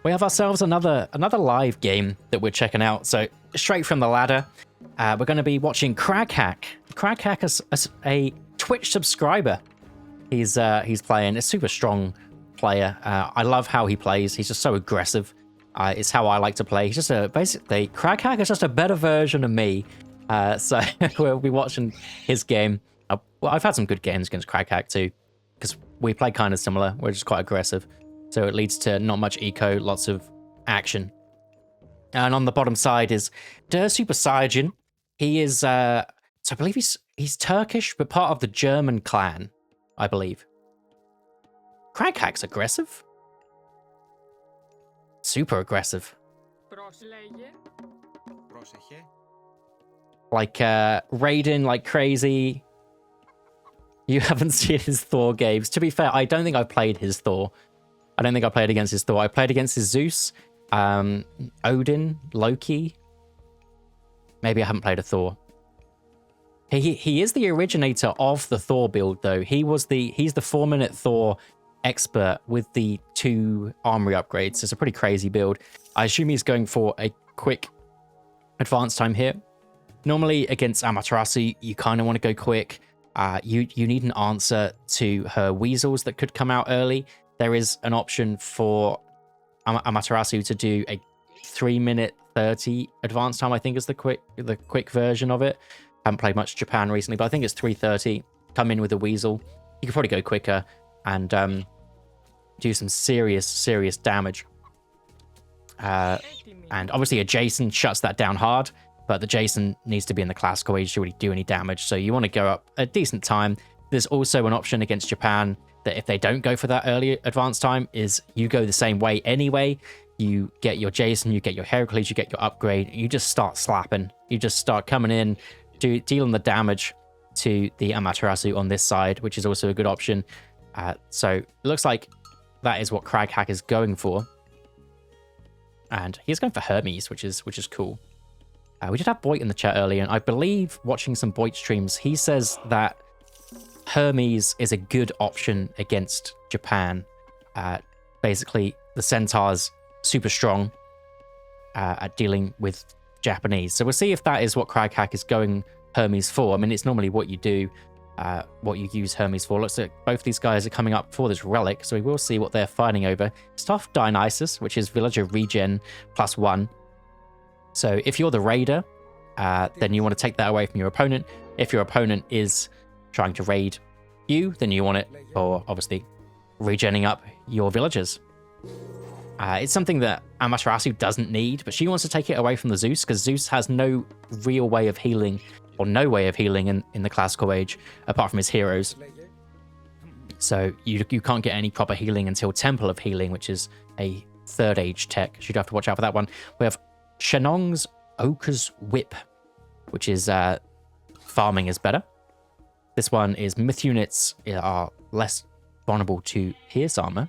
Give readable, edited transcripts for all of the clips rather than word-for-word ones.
we have ourselves another live game that we're checking out. So straight from the ladder, we're going to be watching Craghack. Craghack is a Twitch subscriber. He's playing a super strong player. I love how he plays. He's just so aggressive. It's how I like to play. He's just basically Craghack is just a better version of me. So we'll be watching his game. Well, I've had some good games against Craghack too, because we play kind of similar. We're just quite aggressive. So it leads to not much eco, lots of action. And on the bottom side is Der Super Saiyan. He is, so I believe he's Turkish, but part of the German clan, I believe. Craghack's aggressive. Super aggressive. Like, raiding like crazy. You haven't seen his Thor games. To be fair, I don't think I've played his Thor. I don't think I played against his Thor. I played against his Zeus, Odin, Loki. Maybe I haven't played a Thor. He is the originator of the Thor build, though. He's the 4-minute Thor expert with the 2 armory upgrades. It's a pretty crazy build. I assume he's going for a quick advance time here. Normally against Amaterasu, you kind of want to go quick. You need an answer to her weasels that could come out early. There is an option for Amaterasu to do a 3-minute 30 advance time. I think is the quick version of it. Haven't played much Japan recently, but I think it's 3:30. Come in with a weasel. You could probably go quicker and do some serious damage. And obviously a Jason shuts that down hard, but the Jason needs to be in the classical age to really do any damage. So you want to go up a decent time. There's also an option against Japan that if they don't go for that early advance time is you go the same way anyway. You get your Jason, you get your Heracles, you get your upgrade, you just start slapping. You just start coming in, dealing the damage to the Amaterasu on this side, which is also a good option. So it looks like that is what Craghack is going for. And he's going for Hermes, which is cool. We did have Boit in the chat earlier, and I believe watching some Boit streams, he says that Hermes is a good option against Japan. Basically, the Centaur's super strong at dealing with Japanese. So we'll see if that is what Craghack is going Hermes for. I mean, it's normally what you do, what you use Hermes for. Looks like both these guys are coming up for this relic, so we will see what they're fighting over. Stuff Dionysus, which is villager regen +1. So if you're the raider, then you want to take that away from your opponent. If your opponent is trying to raid you, then you want it for, obviously, regenning up your villagers. It's something that Amaterasu doesn't need, but she wants to take it away from the Zeus, because Zeus has no real way of healing, or no way of healing in the classical age, apart from his heroes. So you can't get any proper healing until Temple of Healing, which is a 3rd age tech. So you'd have to watch out for that one. We have Shenong's Ochre's Whip, which is farming is better. This one is myth units are less vulnerable to pierce armor.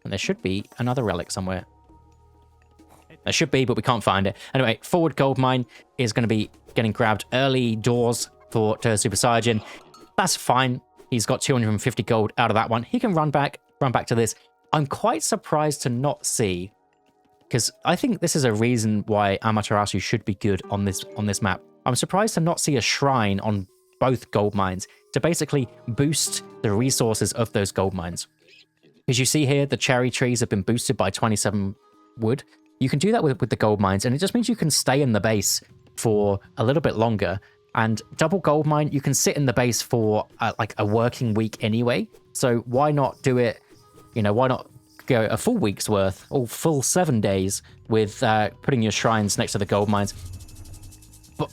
And there should be another relic somewhere. There should be, but we can't find it. Anyway, forward gold mine is going to be getting grabbed early doors for Super Saiyan. That's fine. He's got 250 gold out of that one. He can run back to this. I'm quite surprised to not see, because I think this is a reason why Amaterasu should be good on this map. I'm surprised to not see a shrine on both gold mines to basically boost the resources of those gold mines. As you see here, the cherry trees have been boosted by 27 wood. You can do that with the gold mines, and it just means you can stay in the base for a little bit longer. And double gold mine, you can sit in the base for like a working week anyway. So why not do it, why not go a full week's worth, or full 7 days with putting your shrines next to the gold mines. But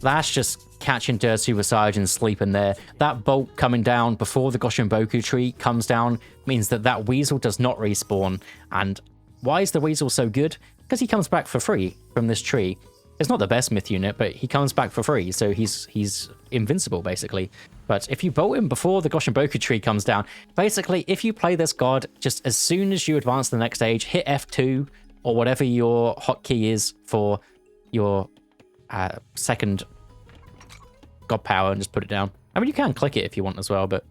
that's just catching Super Saiyan sleeping there. That bolt coming down before the Goshinboku tree comes down means that weasel does not respawn. And why is the weasel so good? Because he comes back for free from this tree. It's not the best myth unit, but he comes back for free, so he's invincible, basically. But if you bolt him before the Goshinboku tree comes down, basically, if you play this god, just as soon as you advance to the next stage, hit F2, or whatever your hotkey is for your second god power, and just put it down. I mean, you can click it if you want as well, but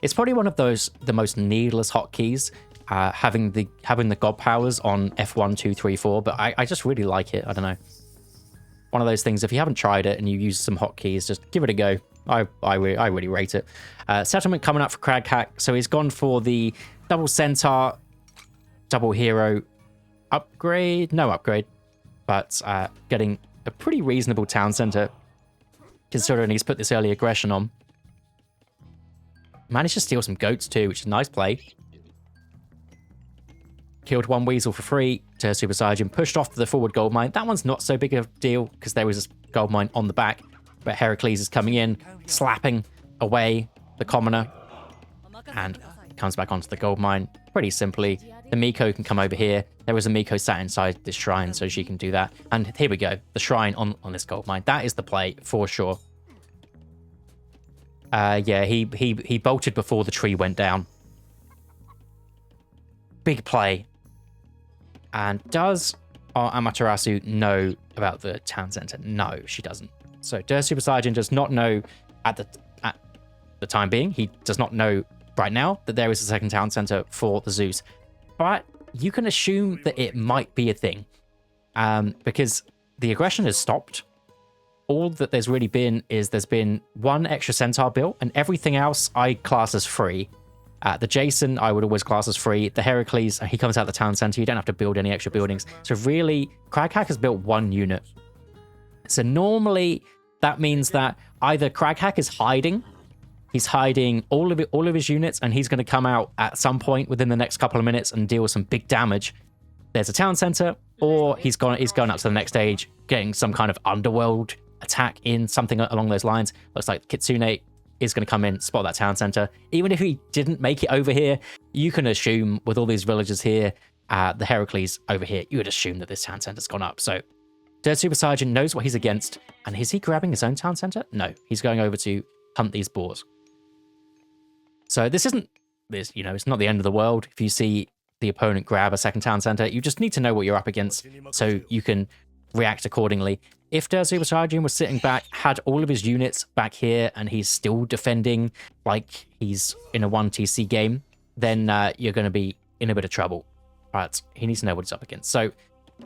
It's probably one of the most needless hotkeys, having the god powers on F1, 2, 3, 4, but I just really like it. I don't know. One of those things, if you haven't tried it and you use some hotkeys, just give it a go. I really rate it. Settlement coming up for Craghack. So he's gone for the double centaur, double hero upgrade. No upgrade, but getting a pretty reasonable town center, considering he's put this early aggression on. Managed to steal some goats too, which is a nice play. Killed one weasel for free to Super Saiyan, pushed off to the forward gold mine. That one's not so big of a deal because there was a gold mine on the back, but Heracles is coming in, slapping away the commoner, and comes back onto the gold mine pretty simply. The Miko can come over here. There was a Miko sat inside this shrine, so she can do that. And here we go, the shrine on this gold mine. That is the play for sure. Yeah, he bolted before the tree went down. Big play. And does our Amaterasu know about the town center? No, she doesn't. So Super Saiyan does not know at the time being. He does not know right now that there is a second town center for the Zeus. But you can assume that it might be a thing. Because the aggression has stopped. All that there's really been is there's been one extra centaur built, and everything else I class as free. The Jason, I would always class as free. The Heracles, he comes out the town center. You don't have to build any extra buildings. So really, Craghack has built one unit. So normally, that means that either Craghack is hiding. He's hiding all of his units, and he's going to come out at some point within the next couple of minutes and deal some big damage. There's a town center, or he's going up to the next stage, getting some kind of underworld attack in, something along those lines. Looks like Kitsune is going to come in, spot that town center. Even if he didn't make it over here, you can assume with all these villagers here, the Heracles over here, you would assume that this town center's gone up. So Super Saiyan knows what he's against, and is he grabbing his own town center? No, he's going over to hunt these boars. So it's not the end of the world if you see the opponent grab a second town center. You just need to know what you're up against so you can react accordingly. If Super Saiyan was sitting back, had all of his units back here, and he's still defending like he's in a 1TC game, then you're going to be in a bit of trouble. But he needs to know what he's up against. So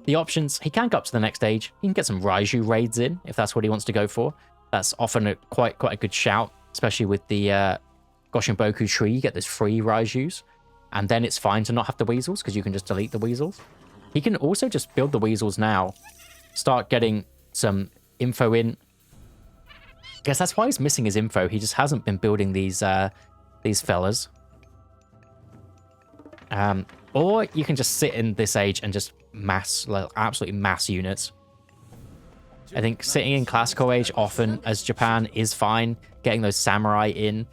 the options, he can go up to the next stage. He can get some Raiju raids in if that's what he wants to go for. That's often quite a good shout, especially with the Goshinboku tree. You get this free Raijus, and then it's fine to not have the weasels because you can just delete the weasels. He can also just build the weasels now, start getting some info in. I guess that's why he's missing his info. He just hasn't been building these fellas. Or you can just sit in this age and just absolutely mass units. I think sitting in classical age often as Japan is fine. Getting those samurai in.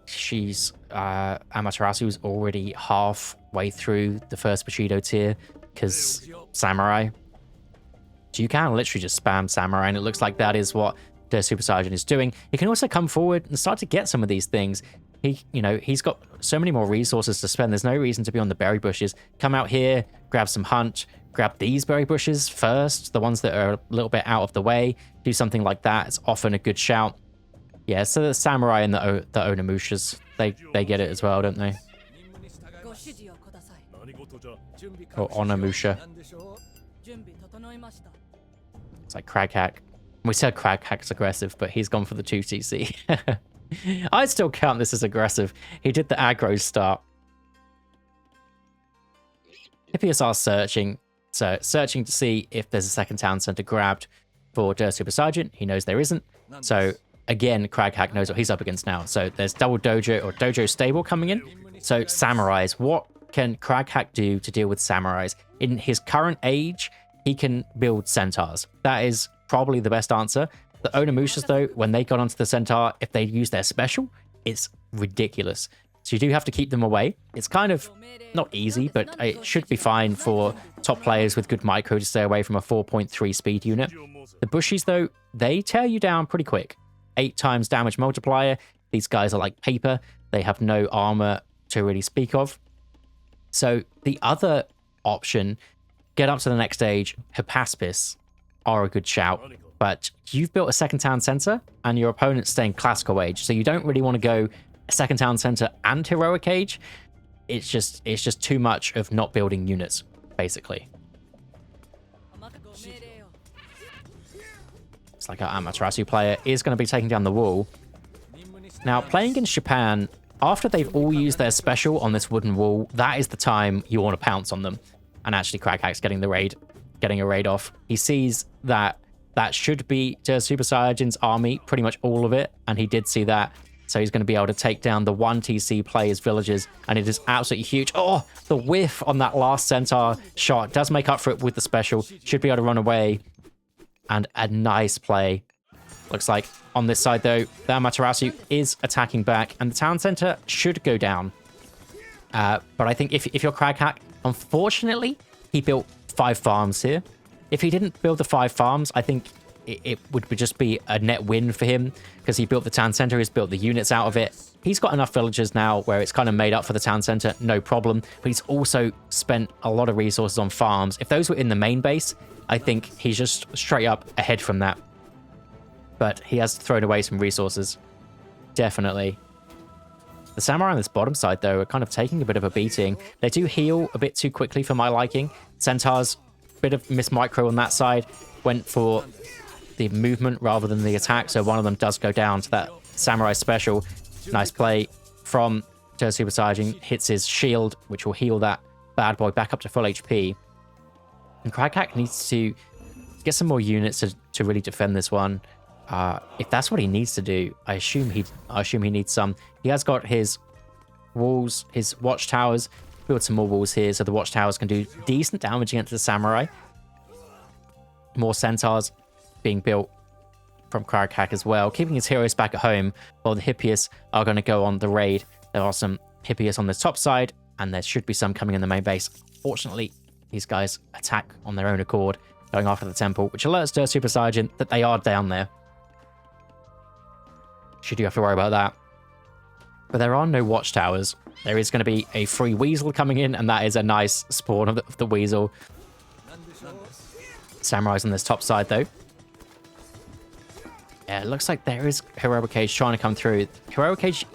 She's Amaterasu's already halfway through the first Bushido tier because samurai. So you can literally just spam samurai, and it looks like that is what the Super Saiyan is doing. He can also come forward and start to get some of these things. He's got so many more resources to spend. There's no reason to be on the berry bushes. Come out here, grab some hunt, grab these berry bushes first, the ones that are a little bit out of the way. Do something like that. It's often a good shout. Yeah, so the samurai and the Onimushas, they get it as well, don't they? Or Onimusha. It's like Craghack. We said Craghack's aggressive, but he's gone for the 2TC. I'd still count this as aggressive. He did the aggro start. Hippias are searching. So searching to see if there's a second town center grabbed for Super Saiyan. He knows there isn't. So again, Craghack knows what he's up against now. So there's double dojo or dojo stable coming in. So samurais. What can Craghack do to deal with samurais? In his current age, he can build centaurs. That is probably the best answer. The Onimushas, though, when they got onto the centaur, if they use their special, it's ridiculous. So you do have to keep them away. It's kind of not easy, but it should be fine for top players with good micro to stay away from a 4.3 speed unit. The Bushis, though, they tear you down pretty quick. 8 times damage multiplier. These guys are like paper. They have no armor to really speak of. So the other option, get up to the next stage, Hippaspis are a good shout. But you've built a second town center and your opponent's staying classical age, so you don't really want to go a second town center and heroic age, it's just too much of not building units, basically. It's like our Amaterasu player is going to be taking down the wall. Now, playing against Japan, after they've all used their special on this wooden wall, that is the time you want to pounce on them. And actually, Craghack's getting a raid off. He sees that should be to Super Saiyajin's army, pretty much all of it, and he did see that. So he's going to be able to take down the 1 TC player's villages, and it is absolutely huge. Oh, the whiff on that last Centaur shot does make up for it with the special. Should be able to run away, and a nice play. Looks like on this side, though, the Amaterasu is attacking back, and the town center should go down. But I think if you're Craghack, unfortunately, he built 5 farms here. If he didn't build the 5 farms, I think it would just be a net win for him, because he built the town center, he's built the units out of it. He's got enough villagers now where it's kind of made up for the town center, no problem. But he's also spent a lot of resources on farms. If those were in the main base, I think he's just straight up ahead from that. But he has thrown away some resources. Definitely. The samurai on this bottom side, though, are kind of taking a bit of a beating. They do heal a bit too quickly for my liking. Centaurs, bit of miss micro on that side. Went for the movement rather than the attack, so one of them does go down to that samurai special. Nice play from Super Saiyajin. Hits his shield, which will heal that bad boy back up to full HP. And Craghack needs to get some more units to really defend this one. If that's what he needs to do, I assume he needs some. He has got his walls, his watchtowers. Build some more walls here so the watchtowers can do decent damage against the samurai. More centaurs being built from Craghack as well, keeping his heroes back at home while the Hippias are going to go on the raid. There are some Hippias on the top side, and there should be some coming in the main base. Fortunately, these guys attack on their own accord, going after the temple, which alerts to Super Saiyajin that they are down there. Should you have to worry about that. But there are no watchtowers. There is going to be a free weasel coming in, and that is a nice spawn of the weasel. Samurai's on this top side, though. Yeah, it looks like there is Heroic Age trying to come through. Heroic Age,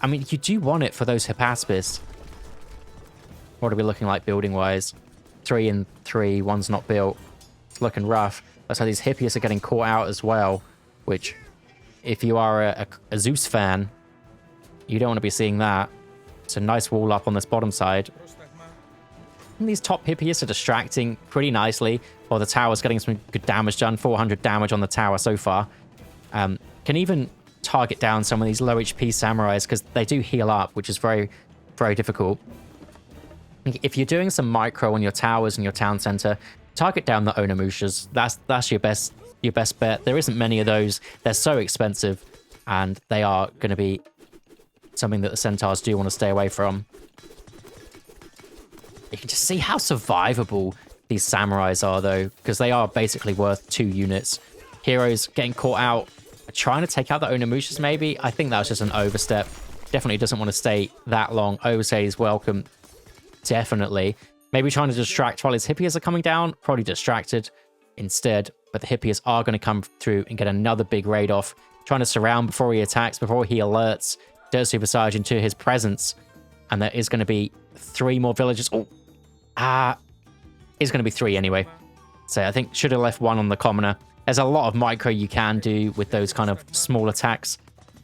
I mean, you do want it for those Hippaspis. What are we looking like building-wise? 3 and 3, one's not built. It's looking rough. Looks like these Hippias are getting caught out as well, which, if you are a Zeus fan, you don't want to be seeing that. It's a nice wall up on this bottom side. And these top Hippias are distracting pretty nicely, while the tower's getting some good damage done. 400 damage on the tower so far. Can even target down some of these low HP samurais, because they do heal up, which is very, very difficult. If you're doing some micro on your towers and your town center, target down the Onimushas. That's your best bet. There isn't many of those. They're so expensive, and they are going to be something that the centaurs do want to stay away from. You can just see how survivable these samurais are, though, because they are basically worth 2 units. Heroes getting caught out, trying to take out the Onimushas, maybe. I think that was just an overstep. Definitely doesn't want to stay that long. Ose is welcome. Definitely. Maybe trying to distract while his Hippias are coming down. Probably distracted instead. But the Hippias are going to come through and get another big raid off. Trying to surround before he attacks, before he alerts Super Saiyajin to his presence. And there is going to be 3 more villages. Oh! It's going to be 3 anyway. So I think should have left 1 on the commoner. There's a lot of micro you can do with those kind of small attacks.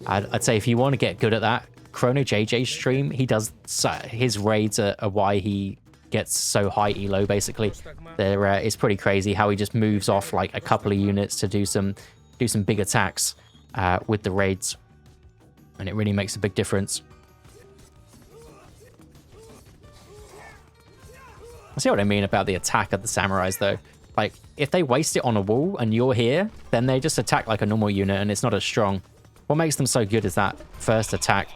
I'd say if you want to get good at that, Chrono JJ's stream, he does, his raids are why he gets so high elo, basically. It's pretty crazy how he just moves off like a couple of units to do some big attacks with the raids. And it really makes a big difference. I see what I mean about the attack of the samurais, though. Like, if they waste it on a wall and you're here, then they just attack like a normal unit and it's not as strong. What makes them so good is that first attack,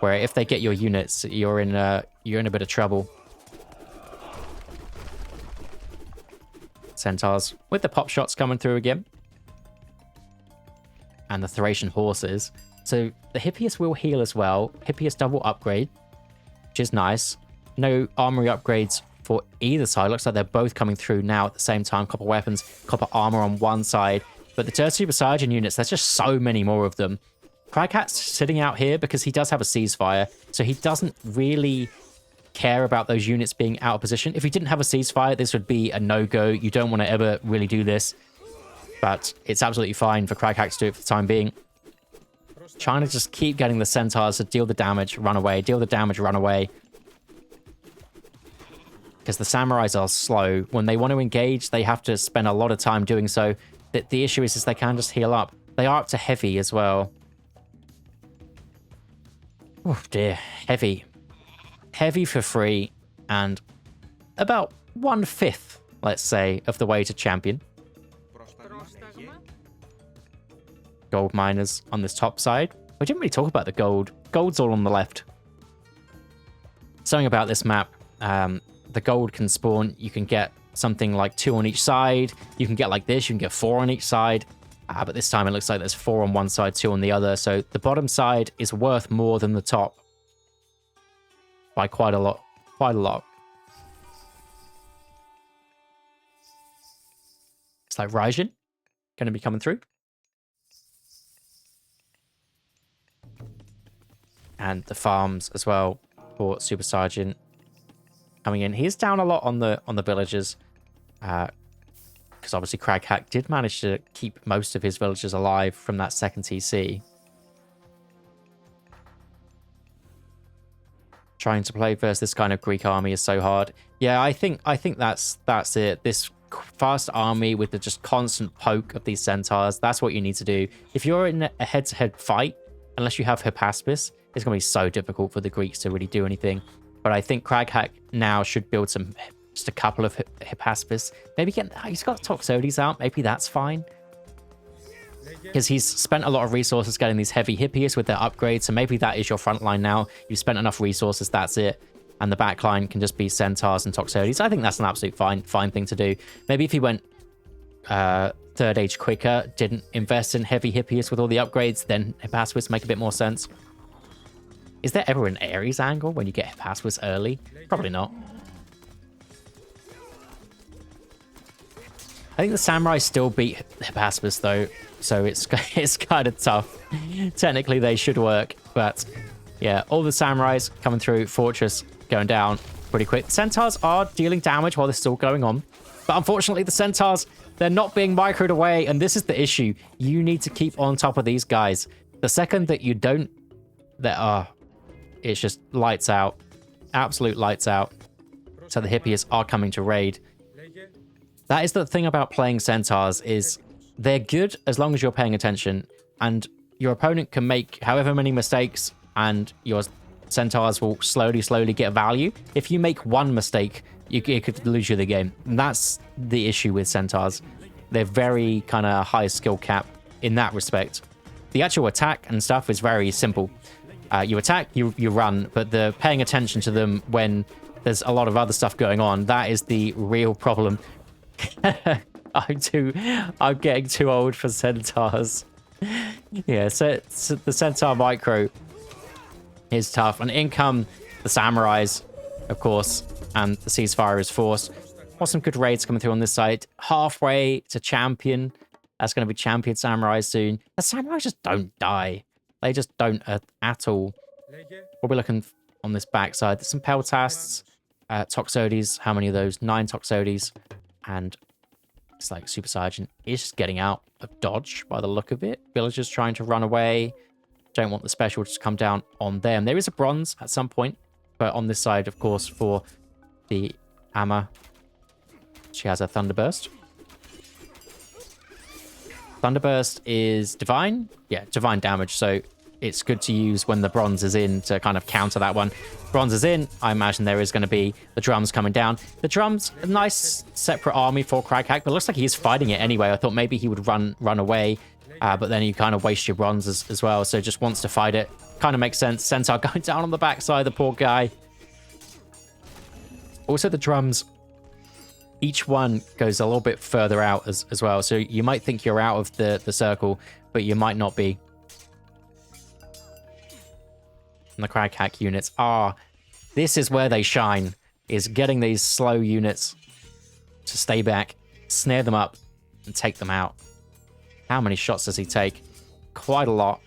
where if they get your units, you're in a bit of trouble. Centaurs with the pop shots coming through again. And the Thracian horses. So the Hippias will heal as well. Hippias double upgrade, which is nice. No armory upgrades for either side. Looks like they're both coming through now at the same time. Copper weapons, copper armor on one side. But the Super Saiyajin units, there's just so many more of them. Craghat's sitting out here because he does have a ceasefire, so he doesn't really care about those units being out of position. If he didn't have a ceasefire, this would be a no-go. You don't want to ever really do this, but it's absolutely fine for Craghat to do it for the time being. Trying to just keep getting the centaurs to deal the damage, run away, deal the damage, run away. Because the samurais are slow. When they want to engage, they have to spend a lot of time doing so. The issue is they can just heal up. They are up to heavy as well. Oh dear, heavy. Heavy for free, and about 1/5, let's say, of the way to champion. Gold miners on this top side. We didn't really talk about the gold. Gold's all on the left. Something about this map, the gold can spawn. You can get something like 2 on each side. You can get like this. You can get 4 on each side. But this time it looks like there's 4 on one side, 2 on the other. So the bottom side is worth more than the top. By quite a lot. Quite a lot. It's like Raijin going to be coming through. And the farms as well for Super Sergeant coming in. He's down a lot on the villagers. Because obviously Craghat did manage to keep most of his villagers alive from that second TC. Trying to play versus this kind of Greek army is so hard. Yeah, I think that's it. This fast army with the just constant poke of these centaurs, that's what you need to do. If you're in a head-to-head fight, unless you have Hippaspis, it's going to be so difficult for the Greeks to really do anything. But I think Craghat now should build just a couple of Hippaspis. Maybe he's got Toxotes out. Maybe that's fine. Because he's spent a lot of resources getting these heavy hippies with their upgrades, so maybe that is your front line now. You've spent enough resources, that's it. And the back line can just be centaurs and Toxotes. I think that's an absolute fine thing to do. Maybe if he went third age quicker, didn't invest in heavy hippies with all the upgrades, then Hippaspis make a bit more sense. Is there ever an Ares angle when you get Hippaspis early? Probably not. I think the samurai still beat Hippaspis though, so it's kind of tough. Technically they should work, but yeah, all the samurais coming through, fortress going down pretty quick. Centaurs are dealing damage while this is all going on, but unfortunately the centaurs, they're not being microed away, and this is the issue. You need to keep on top of these guys. The second that you don't, it's just lights out, absolute lights out. So the hippies are coming to raid. That is the thing about playing centaurs, is they're good as long as you're paying attention, and your opponent can make however many mistakes and your centaurs will slowly get value. If you make one mistake, it could lose you the game. And that's the issue with centaurs. They're very kind of high skill cap in that respect. The actual attack and stuff is very simple. You attack, you run, but the paying attention to them when there's a lot of other stuff going on, that is the real problem. I'm getting too old for centaurs. Yeah, so the centaur micro is tough. And in come the samurais, of course, and the ceasefire is forced. Got some good raids coming through on this side. Halfway to champion. That's going to be champion samurai soon. The samurai just don't die. They just don't at all. We'll be looking on this backside. There's some peltasts, Toxotes. How many of those? 9 Toxotes. And it's like Super Sergeant is just getting out of dodge by the look of it. Villagers trying to run away. Don't want the special to come down on them. There is a bronze at some point, but on this side, of course, for the Amma, she has a Thunderburst. Thunderburst is divine. Yeah, divine damage. So it's good to use when the bronze is in to kind of counter that one. Bronze is in. I imagine there is going to be the drums coming down. The drums, a nice separate army for Craghat, but it looks like he's fighting it anyway. I thought maybe he would run away, but then you kind of waste your bronze as well. So just wants to fight it. Kind of makes sense. Centaur going down on the backside, the poor guy. Also, the drums, each one goes a little bit further out as well. So you might think you're out of the circle, but you might not be. And the Craghat units are... This is where they shine, is getting these slow units to stay back, snare them up, and take them out. How many shots does he take? Quite a lot.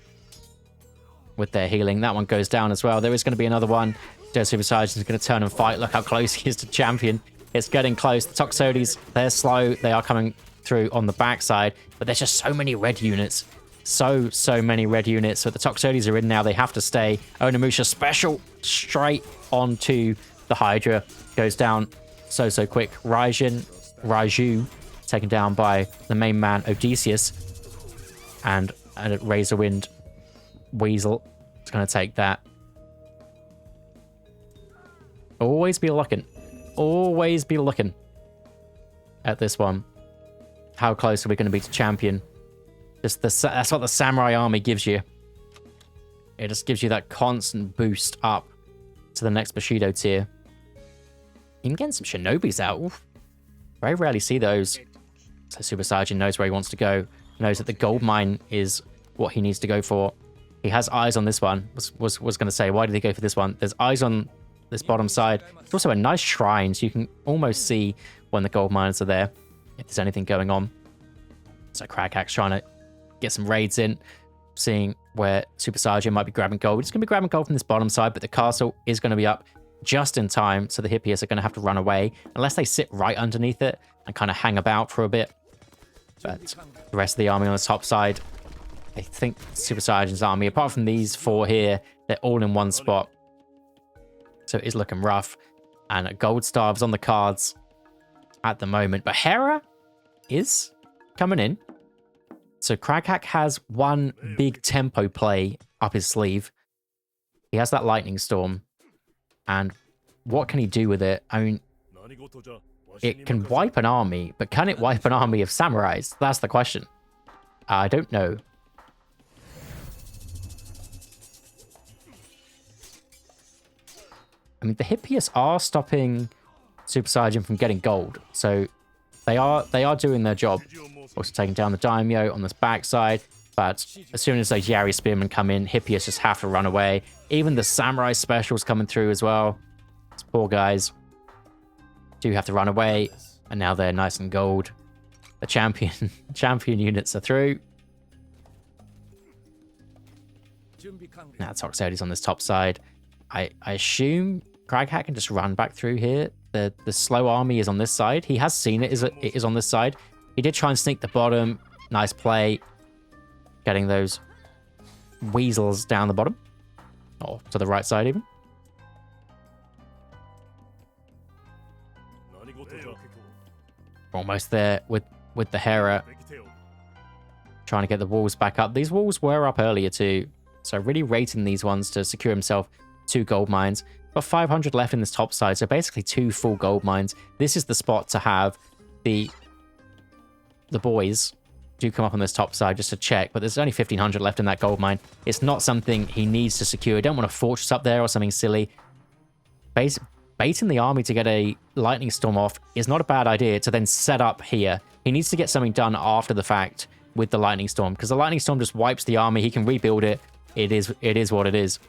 with their healing. That one goes down as well. There is going to be another one. Joe Super Saiyan is going to turn and fight. Look how close he is to champion. It's getting close. The Toxodis, they're slow. They are coming through on the backside, but there's just so many red units. So many red units. So the Toxodis are in now. They have to stay. Onimusha special straight onto the Hydra. Goes down so quick. Raiju taken down by the main man, Odysseus. And a Razorwind Weasel is going to take that. Always be looking. Always be looking at this one. How close are we going to be to champion? That's what the Samurai army gives you. It just gives you that constant boost up to the next Bushido tier. Even getting some Shinobis out. Oof. Very rarely see those. So Super Saiyan knows where he wants to go. Knows that the gold mine is what he needs to go for. He has eyes on this one. Was going to say, why did he go for this one? There's eyes on this bottom side. It's also a nice shrine, so you can almost see when the gold mines are there, if there's anything going on. So Kraghack's trying to get some raids in, seeing where Super Saiyan might be grabbing gold. He's going to be grabbing gold from this bottom side, but the castle is going to be up just in time, so the Hippias are going to have to run away, unless they sit right underneath it and kind of hang about for a bit. But the rest of the army on the top side, I think Super Saiyan's army, apart from these four here, they're all in one spot. So it is looking rough. And a gold starves on the cards at the moment. But Hera is coming in. So Kraghack has one big tempo play up his sleeve. He has that Lightning Storm. And what can he do with it? I mean, it can wipe an army, but can it wipe an army of samurais? That's the question. I don't know. I mean, the Hippias are stopping Super Saiyan from getting gold, so they are doing their job. Also taking down the Daimyo on this backside, but as soon as those Yari Spearmen come in, Hippias just have to run away. Even the Samurai Specials coming through as well. These poor guys do have to run away, and now they're nice and gold. The champion units are through. Now Toxodis on this top side. I assume Kraghack can just run back through here. The slow army is on this side. He has seen it is on this side. He did try and sneak the bottom. Nice play. Getting those weasels down the bottom. Or to the right side even. Almost there with the Hera. Trying to get the walls back up. These walls were up earlier too. So really rating these ones to secure himself 2 gold mines. Got 500 left in this top side, so basically 2 full gold mines. This is the spot to have the boys do come up on this top side just to check, but there's only 1,500 left in that gold mine. It's not something he needs to secure. Don't want a fortress up there or something silly. Baiting the army to get a lightning storm off is not a bad idea to then set up here. He needs to get something done after the fact with the lightning storm, because the lightning storm just wipes the army. He can rebuild it. It is what it is.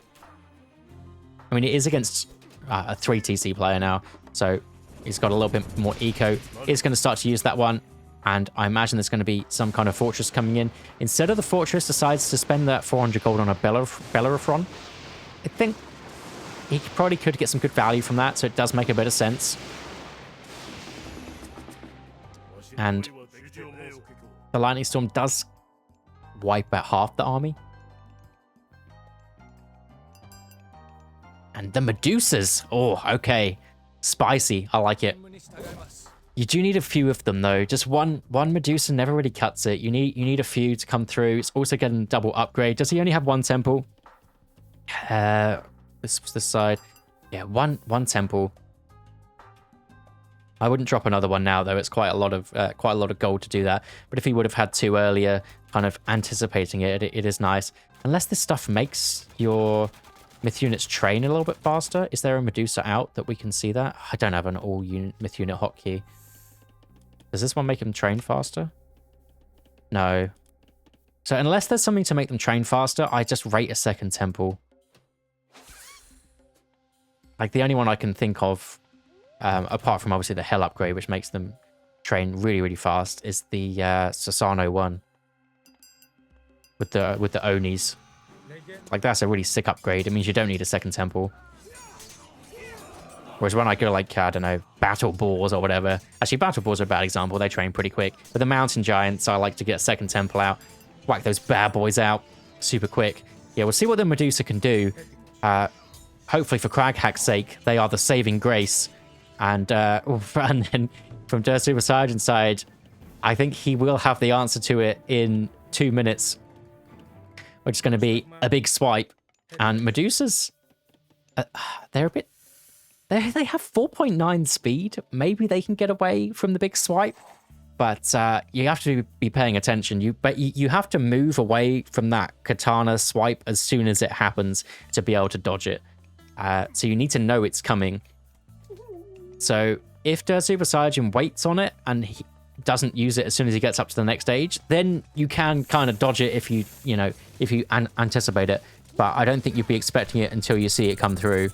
I mean, it is against a 3 TC player now, so he's got a little bit more eco. He's going to start to use that one, and I imagine there's going to be some kind of fortress coming in. Instead of the fortress decides to spend that 400 gold on a Bellerophon, I think he probably could get some good value from that, so it does make a bit of sense. And the Lightning Storm does wipe out half the army. And the Medusas. Oh, okay. Spicy. I like it. You do need a few of them, though. Just one Medusa never really cuts it. You need a few to come through. It's also getting double upgrade. Does he only have 1 temple? This side. Yeah, one temple. I wouldn't drop another one now, though. It's quite a lot of gold to do that. But if he would have had 2 earlier, kind of anticipating it, it is nice. Unless this stuff makes your Myth units train a little bit faster. Is there a Medusa out that we can see that? I don't have an all unit Myth unit hotkey. Does this one make them train faster? No. So unless there's something to make them train faster, I just rate a 2nd temple. Like the only one I can think of, apart from obviously the Hell upgrade, which makes them train really, really fast, is the Sasano one with the Onis. Like, that's a really sick upgrade. It means you don't need a second temple. Whereas when I go, like, I don't know, battle boars or whatever. Actually, battle boars are a bad example. They train pretty quick. But the mountain giants, I like to get a second temple out. Whack those bad boys out super quick. Yeah, we'll see what the Medusa can do. Hopefully, for Craghack's sake, they are the saving grace. And then from Dirt Super Saiyan's side, I think he will have the answer to it in 2 minutes. Which is going to be a big swipe. And Medusas, they're a bit... They have 4.9 speed. Maybe they can get away from the big swipe. But you have to be paying attention. You have to move away from that katana swipe as soon as it happens to be able to dodge it. So you need to know it's coming. So if Dirt Super Saiyan waits on it and he doesn't use it as soon as he gets up to the next stage, then you can kind of dodge it if you anticipate it. But I don't think you'd be expecting it until you see it come through.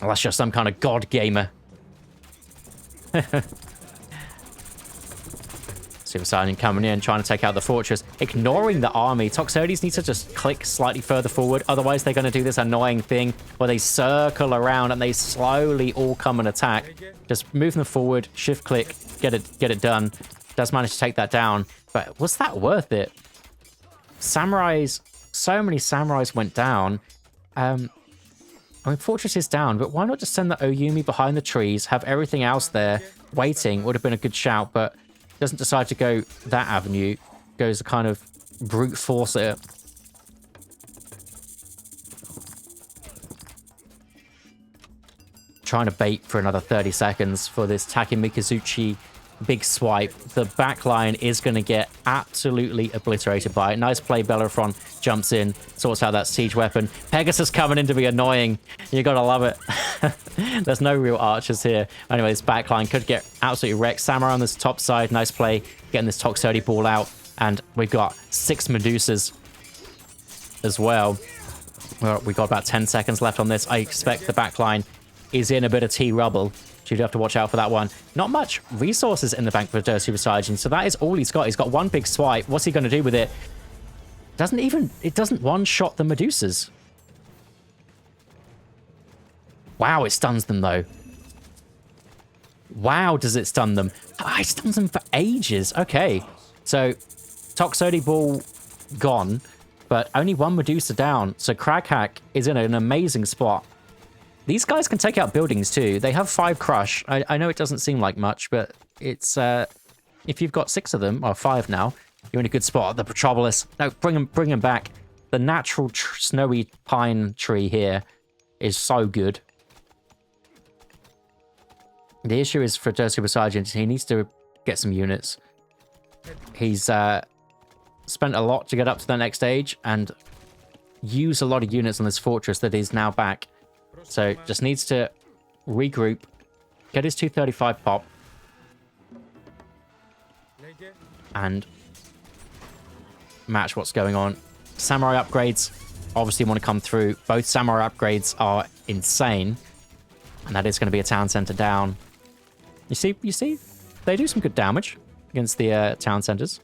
Well, that's just some kind of god gamer. Super Saiyan coming in, trying to take out the fortress, ignoring the army. Toxotes need to just click slightly further forward. Otherwise, they're going to do this annoying thing where they circle around and they slowly all come and attack. Just move them forward, shift click, get it done. Does manage to take that down. But was that worth it? Samurais, so many samurais went down. I mean, fortress is down, but why not just send the Oyumi behind the trees, have everything else there waiting? Would have been a good shout, but doesn't decide to go that avenue. Goes to kind of brute force it. Trying to bait for another 30 seconds for this Takemikazuchi big swipe. The backline is going to get absolutely obliterated by it. Nice play. Bellerophon jumps in, sorts out that siege weapon. Pegasus coming in to be annoying. You gotta love it. There's no real archers here. Anyway, this backline could get absolutely wrecked. Samurai on this top side. Nice play. Getting this Toxote ball out. And we've got 6 Medusas as well. We've got about 10 seconds left on this. I expect the backline is in a bit of T-rubble. So you'd have to watch out for that one. Not much resources in the bank for Dirt Super Saiyan, so that is all he's got. He's got one big swipe. What's he going to do with it? It doesn't one-shot the Medusas. Wow, it stuns them, though. Wow, does it stun them? It stuns them for ages. Okay, so Toxote Ball gone, but only one Medusa down. So Craghack is in an amazing spot. These guys can take out buildings too. They have 5 crush. I know it doesn't seem like much, but it's if you've got 6 of them, or 5 now, you're in a good spot. The Petropolis. No, bring them back. The natural snowy pine tree here is so good. The issue is for Dirt Super Saiyan, he needs to get some units. He's spent a lot to get up to the next stage and use a lot of units on this fortress that is now back. So just needs to regroup, get his 235 pop, and match what's going on. Samurai upgrades obviously want to come through. Both Samurai upgrades are insane, and that is going to be a town center down. You see, they do some good damage against the town centers.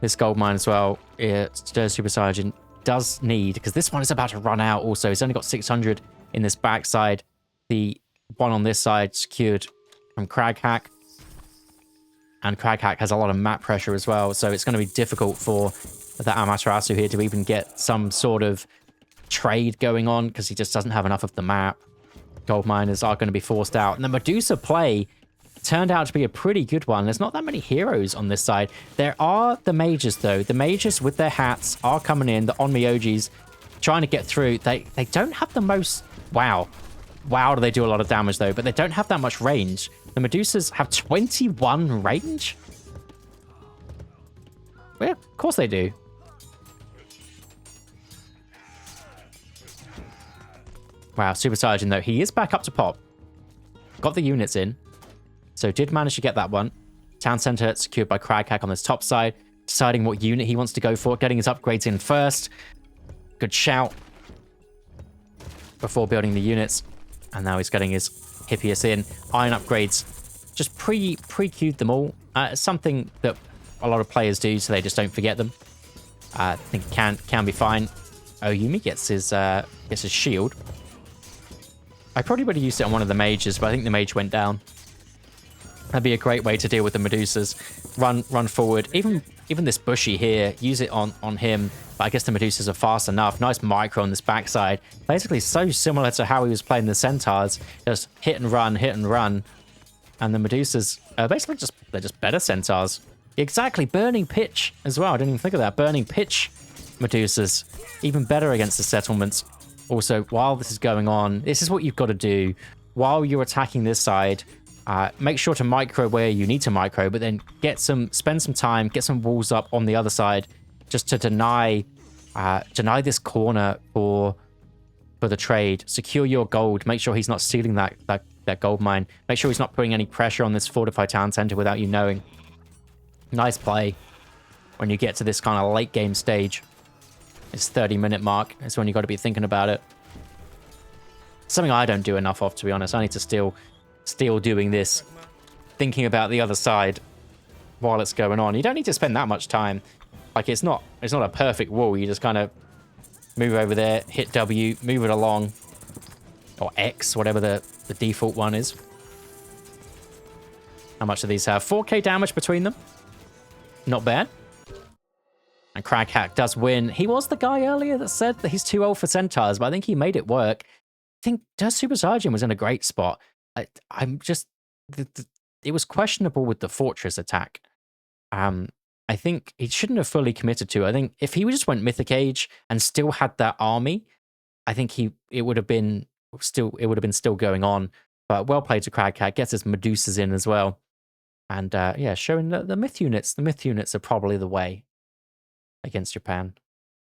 This gold mine as well, Dirt Super Saiyan does need, because this one is about to run out also. He's only got 600 in this backside. The one on this side secured from Craghack. And Craghack has a lot of map pressure as well, so it's going to be difficult for the Amaterasu here to even get some sort of trade going on, because he just doesn't have enough of the map. Gold miners are going to be forced out. And the Medusa play turned out to be a pretty good one. There's not that many heroes on this side. There are the mages, though. The mages with their hats are coming in. The Onmyojis trying to get through. They don't have the most... Wow. Wow, do they do a lot of damage, though. But they don't have that much range. The Medusas have 21 range? Well, of course they do. Wow, Super Saiyan, though. He is back up to pop. Got the units in. So did manage to get that one. Town center secured by Craghack on this top side. Deciding what unit he wants to go for. Getting his upgrades in first. Good shout. Before building the units. And now he's getting his Hippias in. Iron upgrades just pre-queued them all. Something that a lot of players do, so they just don't forget them. I think it can be fine. Oh, Yumi gets his shield. I probably would have used it on one of the mages, but I think the mage went down. That'd be a great way to deal with the Medusas. Run forward. Even this Bushy here, use it on him. But I guess the Medusas are fast enough. Nice micro on this backside. Basically so similar to how he was playing the Centaurs. Just hit and run, hit and run. And the Medusas are basically they're just better Centaurs. Exactly, Burning Pitch as well. I didn't even think of that. Burning Pitch Medusas. Even better against the settlements. Also, while this is going on, this is what you've got to do. While you're attacking this side, make sure to micro where you need to micro, but then spend some time, get some walls up on the other side, just to deny this corner for the trade. Secure your gold. Make sure he's not stealing that gold mine. Make sure he's not putting any pressure on this fortified town center without you knowing. Nice play. When you get to this kind of late game stage, this 30-minute mark is when you got to be thinking about it. Something I don't do enough of, to be honest. I need to still doing this, thinking about the other side while it's going on. You don't need to spend that much time. Like, it's not a perfect wall. You just kind of move over there, hit W, move it along, or X, whatever the default one is. How much do these have? 4k damage between them. Not bad. And Craghack does win. He was the guy earlier that said that he's too old for Centaurs, but I think he made it work. I think Super Saiyan was in a great spot. I'm just... it was questionable with the Fortress attack. I think he shouldn't have fully committed to it. I think if he just went Mythic Age and still had that army, I think it would have been still going on. But well played to Craghack. Gets his Medusas in as well. And yeah, showing the myth units. The myth units are probably the way against Japan.